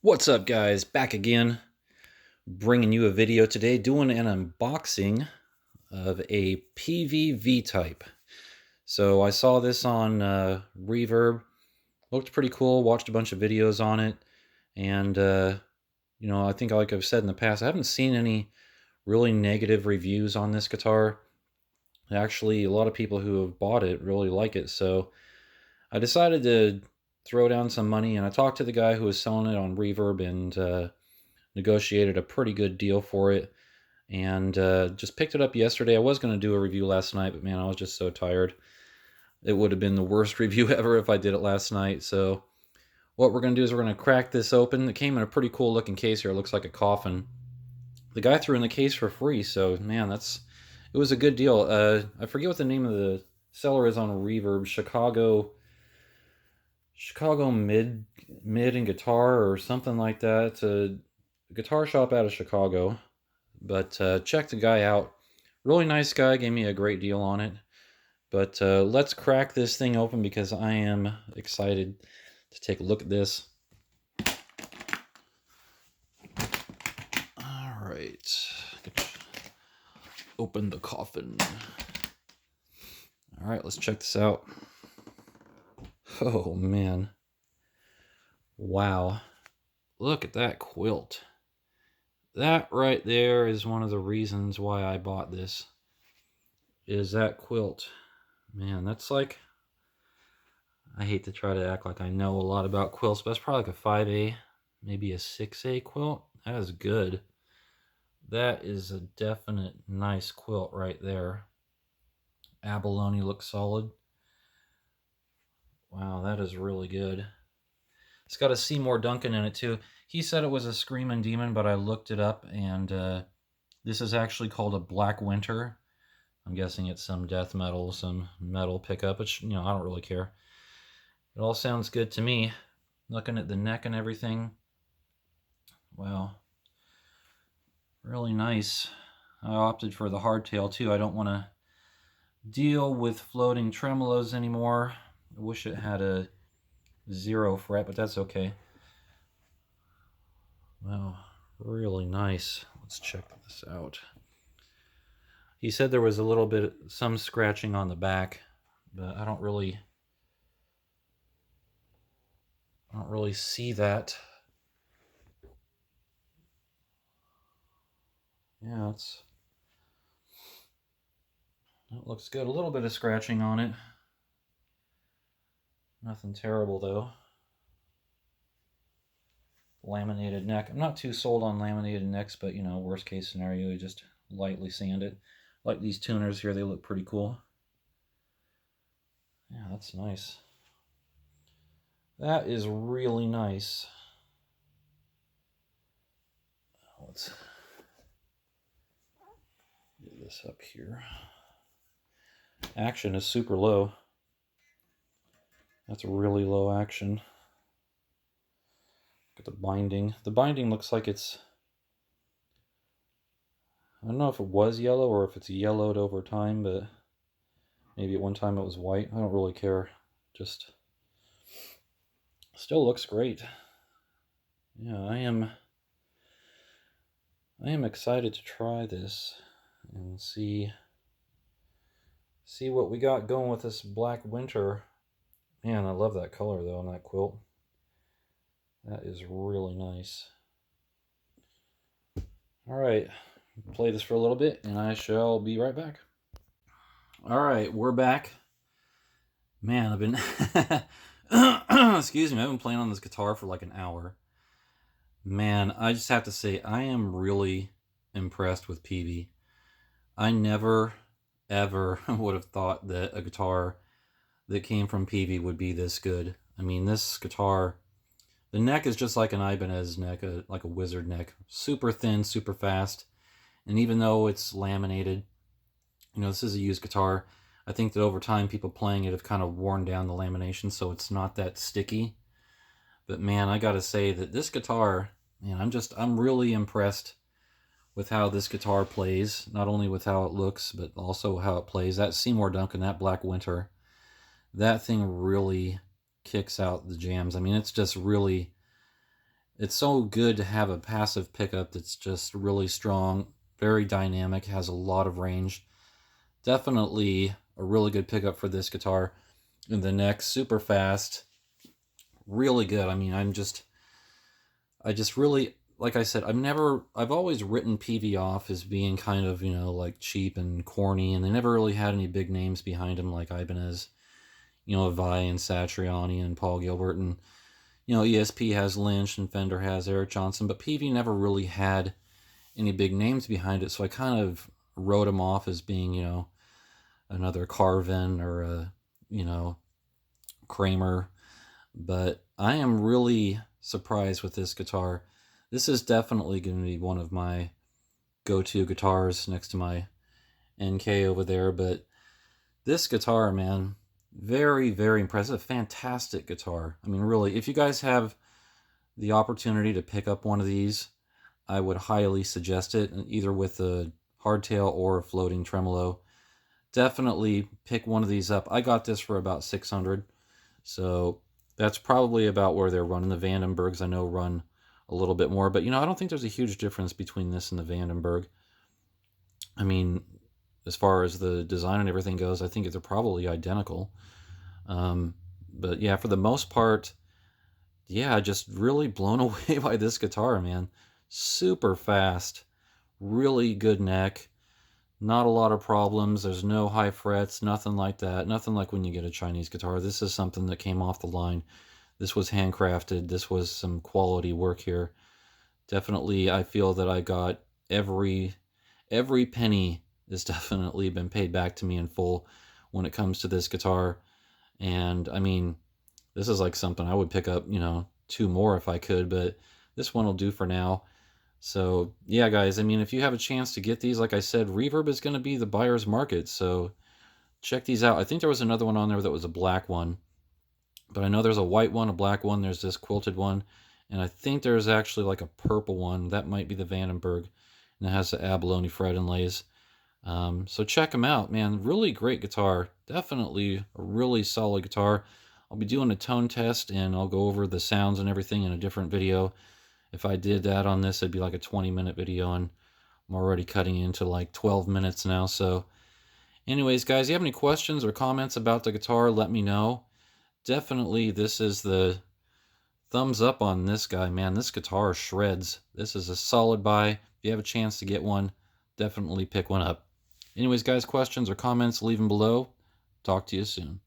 What's up, guys? Back again, bringing you a video today, doing an unboxing of a Peavey V-Type. So I saw this on Reverb, looked pretty cool, watched a bunch of videos on it, and I think like I've said in the past, I haven't seen any really negative reviews on this guitar. Actually, a lot of people who have bought it really like it, so I decided to throw down some money, and I talked to the guy who was selling it on Reverb and negotiated a pretty good deal for it, and just picked it up yesterday. I was going to do a review last night, but man, I was just so tired. It would have been the worst review ever if I did it last night. So what we're going to do is we're going to crack this open. It came in a pretty cool looking case here. It looks like a coffin. The guy threw in the case for free, so man, it was a good deal. I forget what the name of the seller is on Reverb. Chicago mid and guitar or something like that. It's a guitar shop out of Chicago. But check the guy out. Really nice guy, gave me a great deal on it. But let's crack this thing open because I am excited to take a look at this. All right. Open the coffin. All right, let's check this out. Oh, man. Wow. Look at that quilt. That right there is one of the reasons why I bought this, is that quilt. Man, that's like, I hate to try to act like I know a lot about quilts, but that's probably like a 5A, maybe a 6A quilt. That is good. That is a definite nice quilt right there. Abalone looks solid. Wow, that is really good. It's got a Seymour Duncan in it too. He said it was a Screaming Demon, but I looked it up, and this is actually called a Black Winter. I'm guessing it's some death metal, some metal pickup, which, I don't really care. It all sounds good to me. Looking at the neck and everything. Wow. Really nice. I opted for the hardtail too. I don't want to deal with floating tremolos anymore. I wish it had a 0 fret, but that's okay. Wow, really nice. Let's check this out. He said there was a little bit, some scratching on the back, but I don't really see that. Yeah, it looks good. A little bit of scratching on it. Nothing terrible though. Laminated neck. I'm not too sold on laminated necks, but worst case scenario, you just lightly sand it. Like these tuners here, they look pretty cool. Yeah, that's nice. That is really nice. Let's get this up here. Action is super low. That's really low action. Look at the binding. The binding looks like it's, I don't know if it was yellow or if it's yellowed over time, but maybe at one time it was white. I don't really care. Just still looks great. Yeah, I am excited to try this and see what we got going with this Black Winter. Man, I love that color though on that quilt. That is really nice. All right, play this for a little bit and I shall be right back. All right, we're back. Man, I've been excuse me, I've been playing on this guitar for like an hour. Man, I just have to say, I am really impressed with Peavey. I never, ever would have thought that a guitar that came from Peavey would be this good. I mean, this guitar, the neck is just like an Ibanez neck, like a wizard neck. Super thin, super fast. And even though it's laminated, this is a used guitar. I think that over time, people playing it have kind of worn down the lamination, so it's not that sticky. But man, I gotta say that this guitar, man, I'm really impressed with how this guitar plays. Not only with how it looks, but also how it plays. That Seymour Duncan, that Black Winter, that thing really kicks out the jams. I mean, it's just really, It's so good to have a passive pickup that's just really strong, very dynamic, has a lot of range. Definitely a really good pickup for this guitar. And the neck, super fast, really good. I mean, I just really, like I said, I've always written Peavey off as being kind of, like cheap and corny, and they never really had any big names behind them like Ibanez, Vai and Satriani and Paul Gilbert, and, ESP has Lynch and Fender has Eric Johnson, but Peavey never really had any big names behind it, so I kind of wrote him off as being, another Carvin or a, Kramer. But I am really surprised with this guitar. This is definitely going to be one of my go-to guitars next to my NK over there. But this guitar, man, very, very impressive. Fantastic guitar. I mean, really, if you guys have the opportunity to pick up one of these, I would highly suggest it, either with a hardtail or a floating tremolo. Definitely pick one of these up. I got this for about $600, so that's probably about where they're running. The Vandenbergs I know run a little bit more, but I don't think there's a huge difference between this and the Vandenberg. I mean, as far as the design and everything goes, I think they're probably identical. But yeah, for the most part, yeah, just really blown away by this guitar, man. Super fast, really good neck. Not a lot of problems. There's no high frets, nothing like that. Nothing like when you get a Chinese guitar. This is something that came off the line. This was handcrafted. This was some quality work here. Definitely, I feel that I got every penny has definitely been paid back to me in full when it comes to this guitar. And I mean, this is like something I would pick up, 2 more if I could, but this one will do for now. So yeah, guys, I mean, if you have a chance to get these, like I said, Reverb is going to be the buyer's market, so check these out. I think there was another one on there that was a black one, but I know there's a white one, a black one, there's this quilted one, and I think there's actually like a purple one. That might be the Vandenberg, and it has the abalone fret inlays. So check them out, man. Really great guitar. Definitely a really solid guitar. I'll be doing a tone test, and I'll go over the sounds and everything in a different video. If I did that on this, it'd be like a 20-minute video, and I'm already cutting into like 12 minutes now. So anyways, guys, you have any questions or comments about the guitar, let me know. Definitely, this is the thumbs up on this guy, man. This guitar shreds. This is a solid buy. If you have a chance to get one, definitely pick one up. Anyways, guys, questions or comments, leave them below. Talk to you soon.